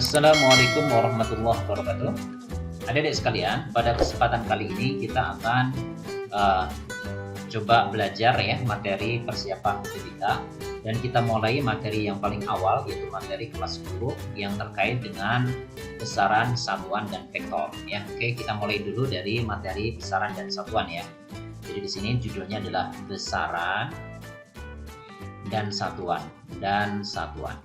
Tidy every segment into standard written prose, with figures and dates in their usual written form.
Assalamualaikum warahmatullahi wabarakatuh. Adik-adik sekalian, pada kesempatan kali ini kita akan uh, coba belajar ya materi persiapan UTBK, dan kita mulai materi yang paling awal, yaitu materi kelas 10 yang terkait dengan besaran, satuan, dan vektor ya. Oke, kita mulai dulu dari materi besaran dan satuan ya. Jadi di sini judulnya adalah besaran dan satuan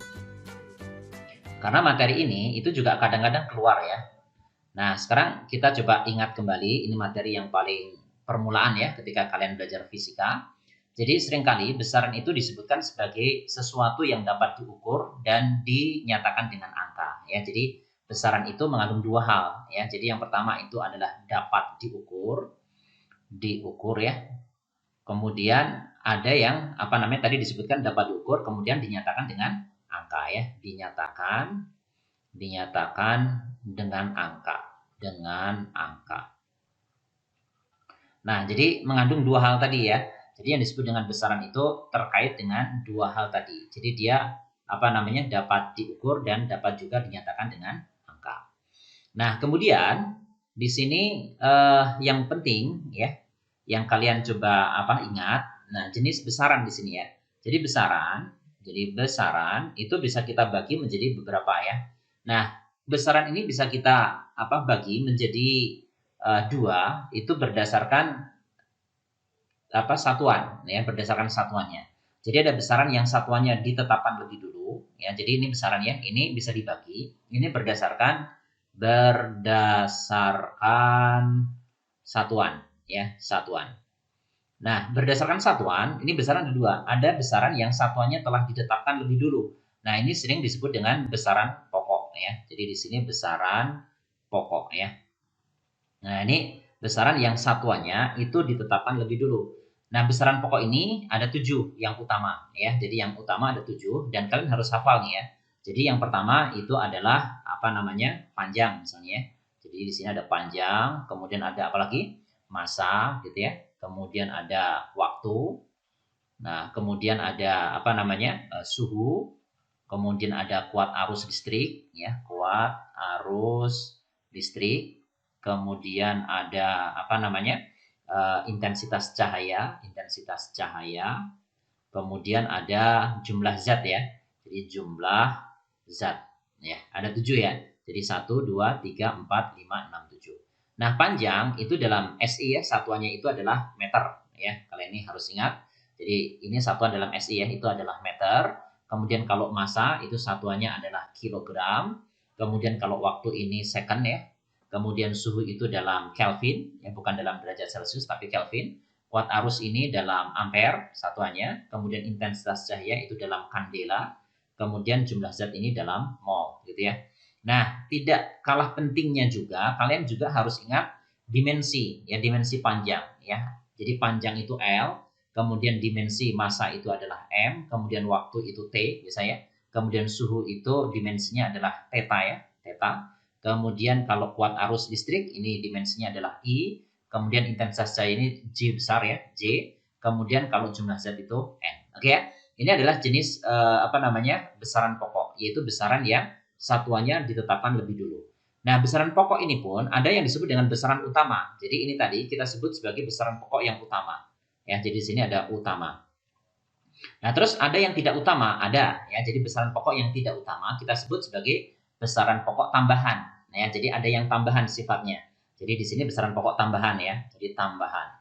karena materi ini itu juga kadang-kadang keluar ya. Nah, sekarang kita coba ingat kembali, ini materi yang paling permulaan ya ketika kalian belajar fisika. Jadi seringkali besaran itu disebutkan sebagai sesuatu yang dapat diukur dan dinyatakan dengan angka ya. Jadi besaran itu mengandung dua hal ya. Jadi yang pertama itu adalah dapat diukur ya. Kemudian ada yang tadi disebutkan dapat diukur kemudian dinyatakan dengan angka ya, dinyatakan dengan angka. Nah, jadi mengandung dua hal tadi ya. Jadi yang disebut dengan besaran itu terkait dengan dua hal tadi. Jadi dia dapat diukur dan dapat juga dinyatakan dengan angka. Nah, kemudian di sini yang penting ya, yang kalian coba ingat. Nah, jenis besaran di sini ya. Jadi besaran itu bisa kita bagi menjadi beberapa ya. Nah, besaran ini bisa kita bagi menjadi dua, itu berdasarkan satuan ya, berdasarkan satuannya. Jadi ada besaran yang satuannya ditetapkan lebih dulu ya. Jadi ini besaran ya, ini bisa dibagi. Ini berdasarkan satuan ya, satuan. Nah, berdasarkan satuan, ini besaran ada dua. Ada besaran yang satuannya telah ditetapkan lebih dulu. Nah, ini sering disebut dengan besaran pokok ya. Jadi di sini besaran pokok ya. Nah, ini besaran yang satuannya itu ditetapkan lebih dulu. Nah, besaran pokok ini ada 7 yang utama ya. Jadi yang utama ada 7 dan kalian harus hafal nih ya. Jadi yang pertama itu adalah panjang misalnya ya. Jadi di sini ada panjang, kemudian ada apa lagi? Massa gitu ya. Kemudian ada waktu. Nah, kemudian ada suhu. Kemudian ada kuat arus listrik ya, kuat arus listrik. Kemudian ada intensitas cahaya. Kemudian ada jumlah zat ya. Jadi jumlah zat ya. Ada 7 ya. Jadi 1 2 3 4 5 6 7. Nah, panjang itu dalam SI ya, satuannya itu adalah meter ya. Kalian ini harus ingat. Jadi ini satuan dalam SI ya, itu adalah meter. Kemudian kalau massa itu satuannya adalah kilogram. Kemudian kalau waktu ini second ya. Kemudian suhu itu dalam Kelvin ya, bukan dalam derajat Celcius tapi Kelvin. Kuat arus ini dalam ampere satuannya. Kemudian intensitas cahaya itu dalam kandela. Kemudian jumlah zat ini dalam mol gitu ya. Nah, tidak kalah pentingnya juga, kalian juga harus ingat dimensi, ya, dimensi panjang, ya. Jadi panjang itu L, kemudian dimensi massa itu adalah M, kemudian waktu itu T, biasanya. Kemudian suhu itu dimensinya adalah theta, ya, theta. Kemudian kalau kuat arus listrik, ini dimensinya adalah I, kemudian intensitas cahaya ini J besar, ya, J. Kemudian kalau jumlah zat itu N. Oke ya, ini adalah jenis besaran pokok, yaitu besaran yang satuannya ditetapkan lebih dulu. Nah, besaran pokok ini pun ada yang disebut dengan besaran utama. Jadi ini tadi kita sebut sebagai besaran pokok yang utama. Ya, jadi di sini ada utama. Nah, terus ada yang tidak utama, ada ya. Jadi besaran pokok yang tidak utama kita sebut sebagai besaran pokok tambahan. Nah, ya, jadi ada yang tambahan sifatnya. Jadi di sini besaran pokok tambahan ya. Jadi tambahan.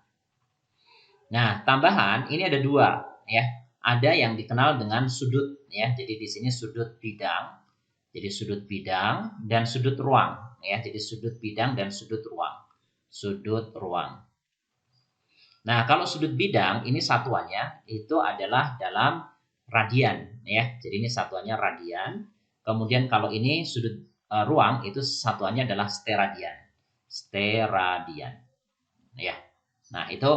Nah, tambahan ini ada dua ya. Ada yang dikenal dengan sudut ya. Jadi di sini sudut bidang. Jadi sudut bidang dan sudut ruang ya. Jadi sudut bidang dan sudut ruang. Sudut ruang. Nah, kalau sudut bidang ini satuannya itu adalah dalam radian ya. Jadi ini satuannya radian. Kemudian kalau ini sudut ruang itu satuannya adalah steradian. Steradian. Ya. Nah, itu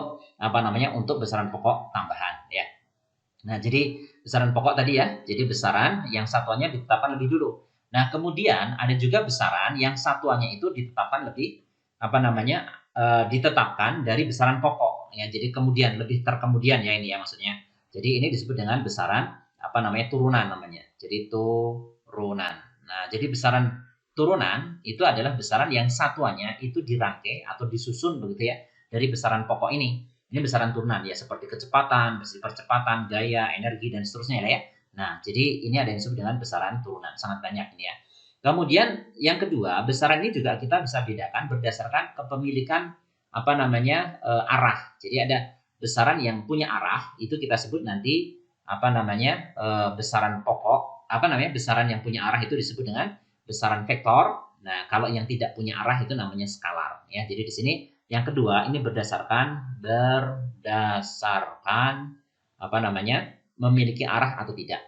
untuk besaran pokok tambahan ya. Nah, jadi besaran pokok tadi ya. Jadi besaran yang satuannya ditetapkan lebih dulu. Nah, kemudian ada juga besaran yang satuannya itu ditetapkan lebih ditetapkan dari besaran pokok ya. Jadi kemudian lebih terkemudian ya ini ya maksudnya. Jadi ini disebut dengan besaran turunan namanya. Jadi turunan. Nah, jadi besaran turunan itu adalah besaran yang satuannya itu dirangkai atau disusun begitu ya dari besaran pokok ini. Ini besaran turunan ya seperti kecepatan, percepatan, gaya, energi dan seterusnya ya. Nah, jadi ini ada yang disebut dengan besaran turunan. Sangat banyak ini ya. Kemudian yang kedua, besaran ini juga kita bisa bedakan berdasarkan kepemilikan apa namanya arah. Jadi ada besaran yang punya arah itu kita sebut nanti apa namanya besaran pokok, apa namanya besaran yang punya arah itu disebut dengan besaran vektor. Nah, kalau yang tidak punya arah itu namanya skalar ya. Jadi di sini yang kedua ini berdasarkan apa namanya memiliki arah atau tidak.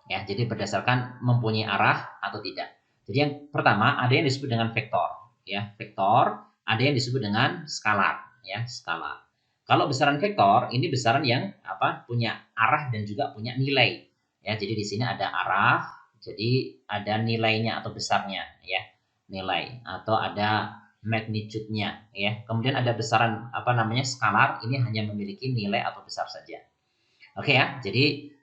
Ya, jadi berdasarkan mempunyai arah atau tidak. Jadi yang pertama ada yang disebut dengan vektor, ya, vektor, ada yang disebut dengan skalar, ya, skalar. Kalau besaran vektor ini besaran yang apa? Punya arah dan juga punya nilai. Ya, jadi di sini ada arah, jadi ada nilainya atau besarnya, ya. Nilai atau ada magnitude-nya, ya. Kemudian ada besaran apa namanya? Skalar, ini hanya memiliki nilai atau besar saja. Oke ya. Jadi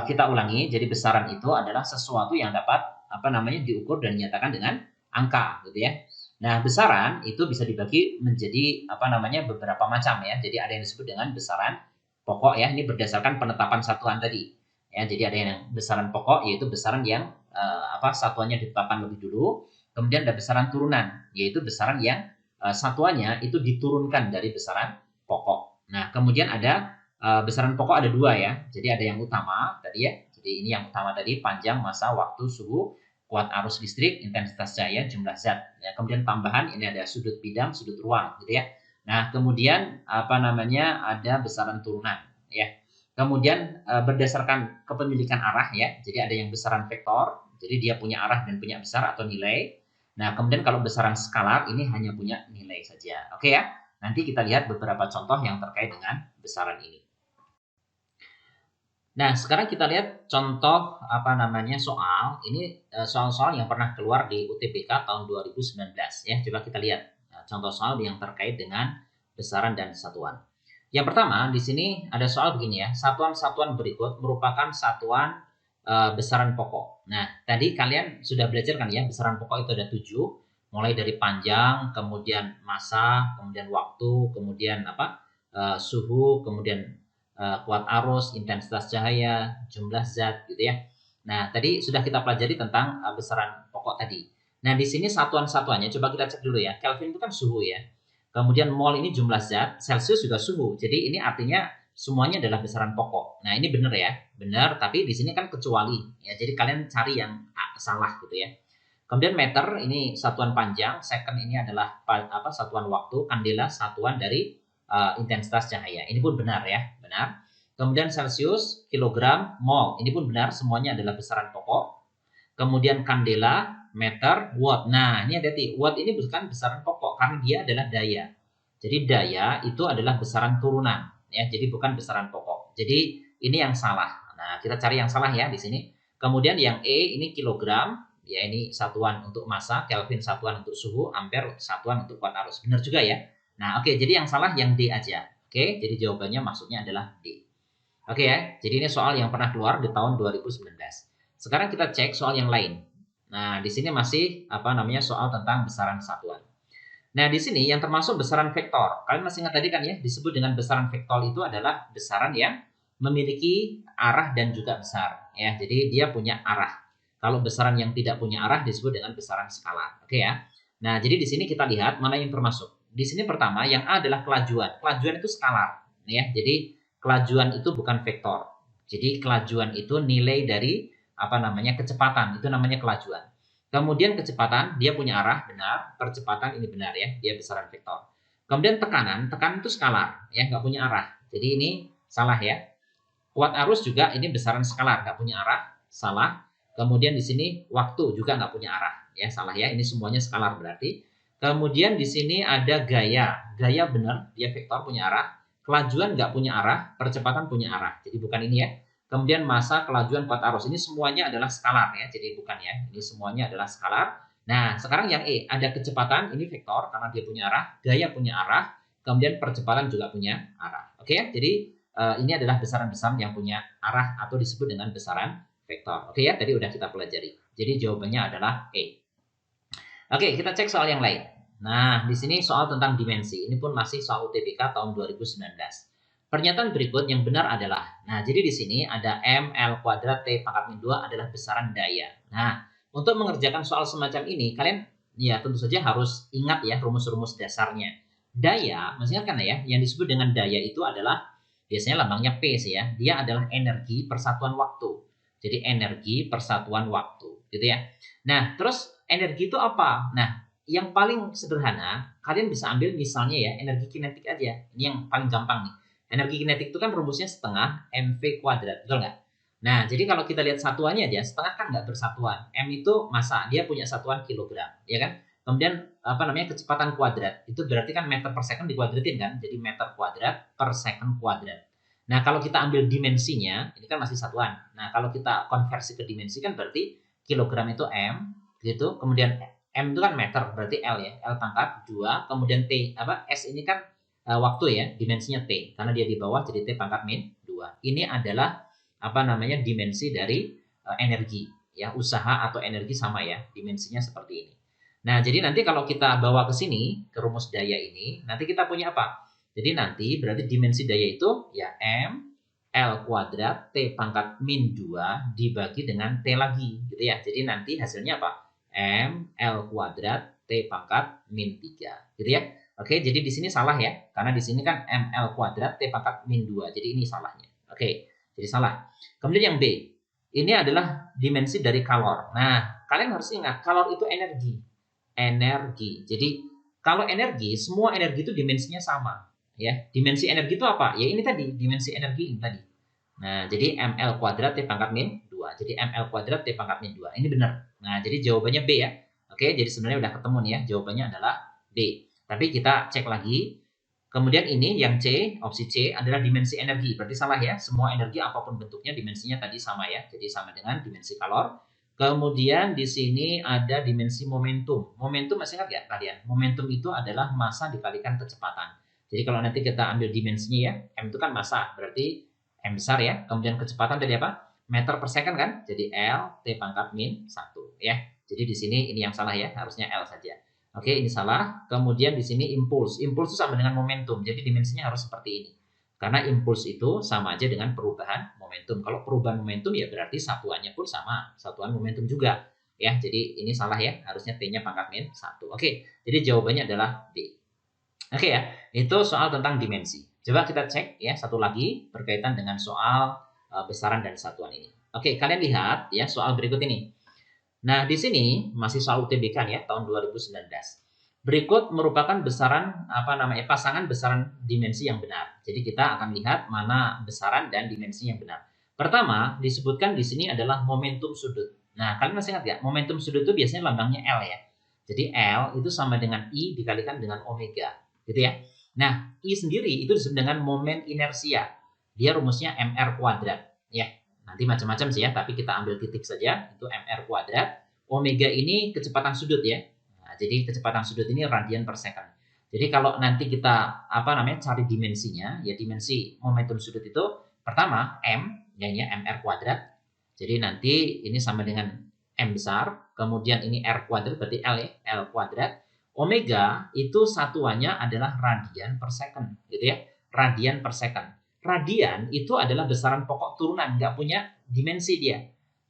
kita ulangi, jadi besaran itu adalah sesuatu yang dapat apa namanya diukur dan dinyatakan dengan angka, gitu ya. Nah, besaran itu bisa dibagi menjadi apa namanya beberapa macam ya. Jadi ada yang disebut dengan besaran pokok ya. Ini berdasarkan penetapan satuan tadi. Ya, jadi ada yang besaran pokok yaitu besaran yang apa satuannya ditetapkan lebih dulu. Kemudian ada besaran turunan yaitu besaran yang satuannya itu diturunkan dari besaran pokok. Nah, kemudian ada besaran pokok ada dua ya. Jadi ada yang utama tadi ya. Jadi ini yang utama tadi panjang, massa, waktu, suhu, kuat arus listrik, intensitas cahaya, jumlah zat. Ya, kemudian tambahan ini ada sudut bidang, sudut ruang gitu ya. Nah, kemudian apa namanya ada besaran turunan ya. Kemudian berdasarkan kepemilikan arah ya. Jadi ada yang besaran vektor, jadi dia punya arah dan punya besar atau nilai. Nah, kemudian kalau besaran skalar ini hanya punya nilai saja. Oke ya. Nanti kita lihat beberapa contoh yang terkait dengan besaran ini. Nah, sekarang kita lihat contoh apa namanya soal. Ini soal-soal yang pernah keluar di UTBK tahun 2019 ya. Coba kita lihat contoh soal yang terkait dengan besaran dan satuan. Yang pertama, di sini ada soal begini ya. Satuan-satuan berikut merupakan satuan besaran pokok. Nah, tadi kalian sudah belajar kan ya, besaran pokok itu ada 7, mulai dari panjang, kemudian massa, kemudian waktu, kemudian apa? Suhu, kemudian kuat arus, intensitas cahaya, jumlah zat gitu ya. Nah, tadi sudah kita pelajari tentang besaran pokok tadi. Nah, di sini satuan-satuannya coba kita cek dulu ya. Kelvin itu kan suhu ya. Kemudian mol ini jumlah zat, Celsius juga suhu. Jadi ini artinya semuanya adalah besaran pokok. Nah, ini benar ya. Benar, tapi di sini kan kecuali ya. Jadi kalian cari yang salah gitu ya. Kemudian meter ini satuan panjang, second ini adalah apa satuan waktu, kandela satuan dari intensitas cahaya. Ini pun benar ya, benar. Kemudian Celsius, kilogram, mol. Ini pun benar, semuanya adalah besaran pokok. Kemudian kandela, meter, watt. Nah, ini hati-hati. Watt ini bukan besaran pokok karena dia adalah daya. Jadi daya itu adalah besaran turunan ya. Jadi bukan besaran pokok. Jadi ini yang salah. Nah, kita cari yang salah ya di sini. Kemudian yang E ini kilogram, ya ini satuan untuk massa, Kelvin satuan untuk suhu, ampere satuan untuk kuat arus. Benar juga ya. Nah, oke, jadi yang salah yang D aja. Oke, jadi jawabannya maksudnya adalah D. Oke ya, jadi ini soal yang pernah keluar di tahun 2019. Sekarang kita cek soal yang lain. Nah, di sini masih apa namanya soal tentang besaran satuan. Nah, di sini yang termasuk besaran vektor. Kalian masih ingat tadi kan ya, disebut dengan besaran vektor itu adalah besaran yang memiliki arah dan juga besar. Ya, jadi dia punya arah. Kalau besaran yang tidak punya arah disebut dengan besaran skalar. Oke ya. Nah, jadi di sini kita lihat mana yang termasuk. Di sini pertama yang A adalah kelajuan. Kelajuan itu skalar, ya. Jadi kelajuan itu bukan vektor. Jadi kelajuan itu nilai dari apa namanya kecepatan. Itu namanya kelajuan. Kemudian kecepatan dia punya arah benar, percepatan ini benar ya, dia besaran vektor. Kemudian tekanan itu skalar ya, nggak punya arah. Jadi ini salah ya. Kuat arus juga ini besaran skalar, nggak punya arah, salah. Kemudian di sini waktu juga nggak punya arah, ya salah ya. Ini semuanya skalar berarti. Kemudian di sini ada gaya. Gaya benar, dia vektor punya arah. Kelajuan nggak punya arah, percepatan punya arah. Jadi bukan ini ya. Kemudian massa, kelajuan, kuat arus. Ini semuanya adalah skalar ya. Jadi bukan ya. Ini semuanya adalah skalar. Nah, sekarang yang E. Ada kecepatan, ini vektor karena dia punya arah. Gaya punya arah. Kemudian percepatan juga punya arah. Oke ya. Jadi ini adalah besaran-besaran yang punya arah atau disebut dengan besaran vektor. Oke ya, tadi udah kita pelajari. Jadi jawabannya adalah E. Oke, kita cek soal yang lain. Nah, di sini soal tentang dimensi. Ini pun masih soal UTBK tahun 2019. Pernyataan berikut yang benar adalah, nah jadi di sini ada M L kuadrat T pangkat min 2 adalah besaran daya. Nah, untuk mengerjakan soal semacam ini, kalian ya tentu saja harus ingat ya rumus-rumus dasarnya. Daya, masih ingat kan ya, yang disebut dengan daya itu adalah biasanya lambangnya P sih ya. Dia adalah energi persatuan waktu. Jadi energi persatuan waktu, gitu ya. Nah, terus energi itu apa? Nah, yang paling sederhana, kalian bisa ambil misalnya ya energi kinetik aja. Ini yang paling gampang nih. Energi kinetik itu kan rumusnya setengah mv kuadrat, betul nggak? Nah, jadi kalau kita lihat satuannya aja, setengah kan nggak bersatuan. M itu massa, dia punya satuan kilogram, ya kan? Kemudian apa namanya kecepatan kuadrat, itu berarti kan meter per second dikuadratin kan, jadi meter kuadrat per second kuadrat. Nah, kalau kita ambil dimensinya, ini kan masih satuan. Nah, kalau kita konversi ke dimensi kan berarti kilogram itu M, gitu. Kemudian M itu kan meter, berarti L ya, L pangkat 2, kemudian T, apa S ini kan waktu ya, dimensinya T, karena dia di bawah jadi T pangkat min 2. Ini adalah apa namanya dimensi dari energi ya, usaha atau energi sama ya, dimensinya seperti ini. Nah, jadi nanti kalau kita bawa ke sini ke rumus daya ini, nanti kita punya apa? Jadi nanti berarti dimensi daya itu ya M L kuadrat T pangkat min 2 dibagi dengan T lagi gitu ya. Jadi nanti hasilnya apa? M L kuadrat T pangkat min 3 gitu ya. Oke, jadi di sini salah ya. Karena di sini kan ML kuadrat T pangkat min 2. Jadi ini salahnya. Oke, jadi salah. Kemudian yang B. Ini adalah dimensi dari kalor. Nah, kalian harus ingat, kalor itu energi. Energi. Jadi, kalau energi, semua energi itu dimensinya sama. Ya, dimensi energi itu apa? Ya ini tadi, dimensi energi ini tadi. Nah, jadi ML kuadrat T pangkat min 2. Jadi ML kuadrat T pangkat min 2. Ini benar. Nah, jadi jawabannya B ya. Oke, jadi sebenarnya udah ketemu nih ya. Jawabannya adalah B. Tapi kita cek lagi. Kemudian ini yang C, opsi C adalah dimensi energi. Berarti salah ya. Semua energi apapun bentuknya dimensinya tadi sama ya. Jadi sama dengan dimensi kalor. Kemudian di sini ada dimensi momentum. Momentum masih ingat nggak kalian? Momentum itu adalah massa dikalikan kecepatan. Jadi kalau nanti kita ambil dimensinya ya, M itu kan massa. Berarti M besar ya. Kemudian kecepatan tadi apa? Meter per second kan? Jadi L T pangkat min 1 ya. Jadi di sini ini yang salah ya. Harusnya L saja. Oke, ini salah. Kemudian di sini impuls. Impuls itu sama dengan momentum. Jadi dimensinya harus seperti ini. Karena impuls itu sama aja dengan perubahan momentum. Kalau perubahan momentum ya berarti satuannya pun sama. Satuan momentum juga. Ya, jadi ini salah ya. Harusnya T-nya pangkat min 1. Oke, jadi jawabannya adalah D. Oke ya, itu soal tentang dimensi. Coba kita cek ya satu lagi berkaitan dengan soal besaran dan satuan ini. Oke, kalian lihat ya soal berikut ini. Nah, di sini masih soal UTBK ya tahun 2019. Berikut merupakan besaran apa namanya pasangan besaran dimensi yang benar. Jadi kita akan lihat mana besaran dan dimensi yang benar. Pertama, disebutkan di sini adalah momentum sudut. Nah, kalian masih ingat ya? Momentum sudut itu biasanya lambangnya L ya. Jadi L itu sama dengan I dikalikan dengan omega, gitu ya. Nah, I sendiri itu disebut dengan momen inersia. Dia rumusnya mr kuadrat, ya. Nanti macam-macam sih ya, tapi kita ambil titik saja, itu mr kuadrat. Omega ini kecepatan sudut ya. Nah, jadi kecepatan sudut ini radian per second. Jadi kalau nanti kita apa namanya cari dimensinya, ya dimensi momentum sudut itu pertama M, ya mr kuadrat. Jadi nanti ini sama dengan M besar, kemudian ini R kuadrat berarti L ya, L kuadrat. Omega itu satuannya adalah radian per second, gitu ya. Radian per second. Radian itu adalah besaran pokok turunan, nggak punya dimensi dia.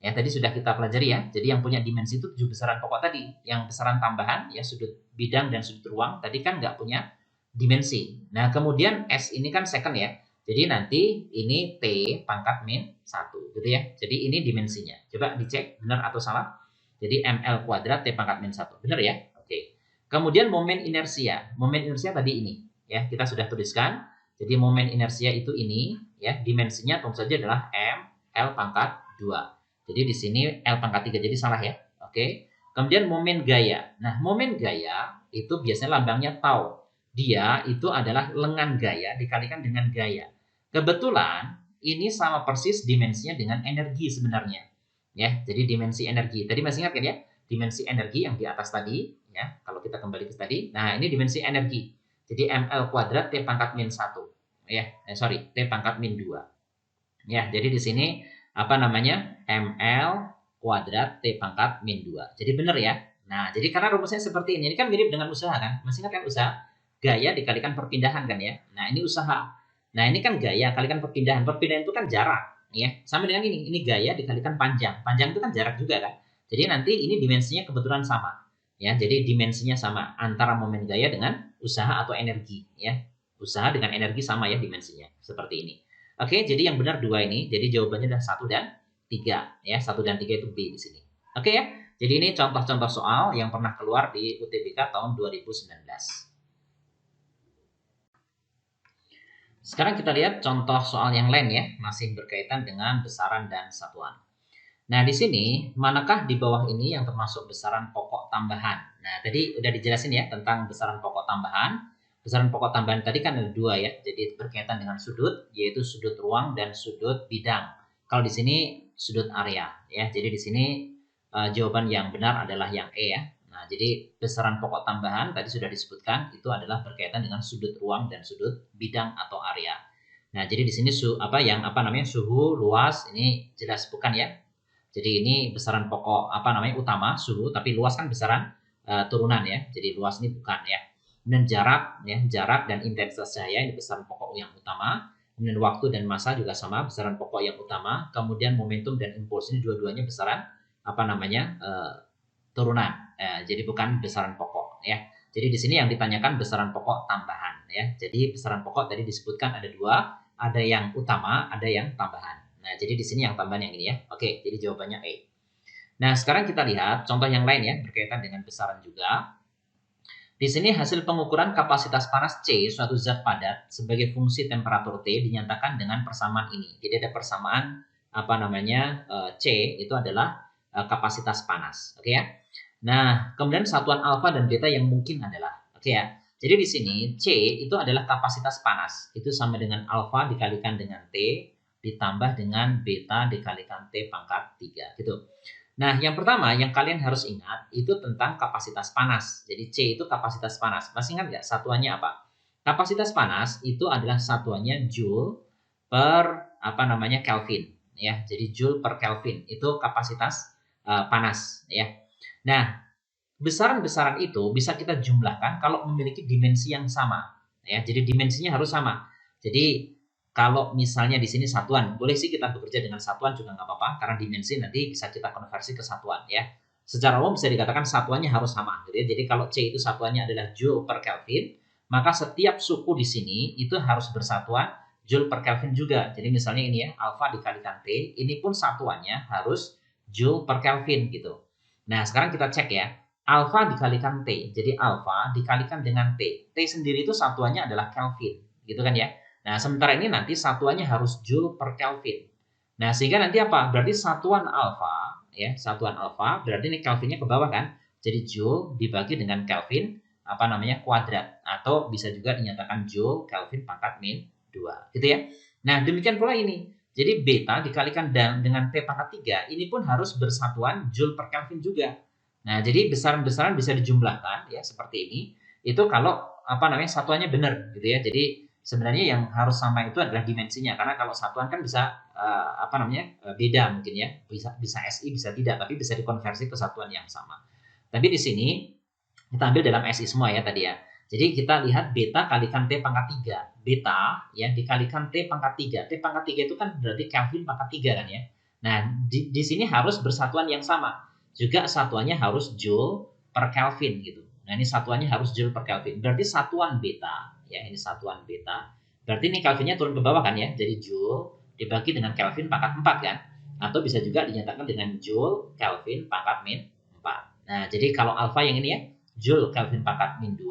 Ya, tadi sudah kita pelajari ya. Jadi yang punya dimensi itu 7 besaran pokok tadi. Yang besaran tambahan, ya sudut bidang dan sudut ruang, tadi kan nggak punya dimensi. Nah, kemudian S ini kan second ya. Jadi nanti ini T pangkat min 1, gitu ya. Jadi ini dimensinya. Coba dicek benar atau salah. Jadi ML kuadrat T pangkat min 1. Benar ya? Oke. Kemudian momen inersia. Momen inersia tadi ini. Ya, kita sudah tuliskan. Jadi momen inersia itu ini, ya, dimensinya tentu saja adalah M L pangkat 2. Jadi di sini L pangkat 3, jadi salah ya. Oke. Kemudian momen gaya. Nah, momen gaya itu biasanya lambangnya tau. Dia itu adalah lengan gaya dikalikan dengan gaya. Kebetulan ini sama persis dimensinya dengan energi sebenarnya. Ya, jadi dimensi energi. Tadi masih ingat kan ya? Dimensi energi yang di atas tadi, ya. Kalau kita kembali ke tadi. Nah, ini dimensi energi. Jadi ML kuadrat T pangkat min 1. Ya, T pangkat min 2. Ya, jadi di sini apa namanya, ml kuadrat T pangkat min 2. Jadi benar ya. Nah, jadi karena rumusnya seperti ini kan mirip dengan usaha kan. Masih ingat kan usaha? Gaya dikalikan perpindahan kan ya. Nah, ini usaha. Nah, ini kan gaya kalikan perpindahan. Perpindahan itu kan jarak ya. Sama dengan ini. Ini gaya dikalikan panjang. Panjang itu kan jarak juga kan. Jadi nanti ini dimensinya kebetulan sama. Ya, jadi dimensinya sama antara momen gaya dengan usaha atau energi ya. Usaha dengan energi sama ya dimensinya. Seperti ini. Oke, jadi yang benar 2 ini. Jadi jawabannya adalah 1 dan 3 ya. 1 dan 3 itu B di sini. Oke ya. Jadi ini contoh-contoh soal yang pernah keluar di UTBK tahun 2019. Sekarang kita lihat contoh soal yang lain ya, masih berkaitan dengan besaran dan satuan. Nah, di sini manakah di bawah ini yang termasuk besaran pokok tambahan? Nah, tadi udah dijelasin ya tentang besaran pokok tambahan. Besaran pokok tambahan tadi kan ada 2 ya, jadi berkaitan dengan sudut, yaitu sudut ruang dan sudut bidang. Kalau di sini sudut area ya, jadi di sini jawaban yang benar adalah yang E ya. Nah, jadi besaran pokok tambahan tadi sudah disebutkan itu adalah berkaitan dengan sudut ruang dan sudut bidang atau area. Nah, jadi di sini suhu, luas ini jelas bukan ya. Jadi ini besaran pokok utama suhu, tapi luas kan besaran turunan ya. Jadi luas ini bukan ya. Kemudian jarak dan intensitas cahaya ini besaran pokok yang utama. Kemudian waktu dan massa juga sama, besaran pokok yang utama. Kemudian momentum dan impuls ini dua-duanya besaran turunan. Jadi bukan besaran pokok ya. Jadi di sini yang ditanyakan besaran pokok tambahan ya. Jadi besaran pokok tadi disebutkan ada 2, ada yang utama, ada yang tambahan. Nah, jadi di sini yang tambahan yang ini ya. Oke, jadi jawabannya E. Nah, sekarang kita lihat contoh yang lain ya, berkaitan dengan besaran juga. Di sini hasil pengukuran kapasitas panas C suatu zat padat sebagai fungsi temperatur T dinyatakan dengan persamaan ini. Jadi ada persamaan C itu adalah kapasitas panas. Oke ya. Nah, kemudian satuan alfa dan beta yang mungkin adalah, oke ya. Jadi di sini C itu adalah kapasitas panas. Itu sama dengan alfa dikalikan dengan T ditambah dengan beta dikalikan T pangkat 3 gitu. Nah, yang pertama yang kalian harus ingat itu tentang kapasitas panas. Jadi C itu kapasitas panas. Masih ingat nggak satuannya apa? Kapasitas panas itu adalah satuannya Joule per Kelvin ya. Jadi Joule per Kelvin itu kapasitas panas ya. Nah, besaran-besaran itu bisa kita jumlahkan kalau memiliki dimensi yang sama ya. Jadi dimensinya harus sama. Jadi kalau misalnya di sini satuan, boleh sih kita bekerja dengan satuan juga nggak apa-apa karena dimensi nanti bisa kita konversi ke satuan ya. Secara umum bisa dikatakan satuannya harus sama gitu ya. Jadi kalau C itu satuannya adalah Joule per Kelvin, maka setiap suku di sini itu harus bersatuan Joule per Kelvin juga. Jadi misalnya ini ya, alfa dikalikan T, ini pun satuannya harus Joule per Kelvin gitu. Nah, sekarang kita cek ya. Alfa dikalikan T. Jadi alfa dikalikan dengan T. T sendiri itu satuannya adalah Kelvin. Gitu kan ya. Nah, sementara ini nanti satuannya harus Joule per Kelvin. Nah, sehingga nanti apa? Berarti satuan alfa, ya, satuan alfa, berarti ini Kelvinnya ke bawah kan? Jadi Joule dibagi dengan Kelvin, kuadrat. Atau bisa juga dinyatakan Joule Kelvin pangkat min 2. Gitu ya. Nah, demikian pula ini. Jadi beta dikalikan dengan T pangkat 3, ini pun harus bersatuan Joule per Kelvin juga. Nah, jadi besaran-besaran bisa dijumlahkan, ya, seperti ini. Itu kalau, satuannya benar, gitu ya. Jadi, sebenarnya yang harus sama itu adalah dimensinya karena kalau satuan kan bisa beda mungkin ya, bisa SI bisa tidak, tapi bisa dikonversi ke satuan yang sama. Tapi di sini kita ambil dalam SI semua ya tadi ya. Jadi kita lihat beta kalikan T pangkat 3. Beta ya dikalikan T pangkat 3. T pangkat 3 itu kan berarti Kelvin pangkat 3 kan ya. Nah, di sini harus bersatuan yang sama. Juga satuannya harus Joule per Kelvin gitu. Nah, ini satuannya harus Joule per Kelvin. Berarti satuan beta ya, ini satuan beta. Berarti ini Kelvinnya turun ke bawah kan ya. Jadi Joule dibagi dengan Kelvin pangkat 4 kan. Atau bisa juga dinyatakan dengan Joule Kelvin pangkat min 4. Nah, jadi kalau alfa yang ini ya, Joule Kelvin pangkat min 2.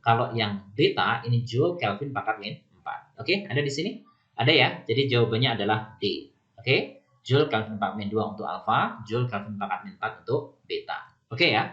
Kalau yang beta ini Joule Kelvin pangkat min 4. Oke, ada di sini? Ada ya. Jadi jawabannya adalah D. Oke. Joule Kelvin pangkat min 2 untuk alfa, Joule Kelvin pangkat min 4 untuk beta. Oke ya.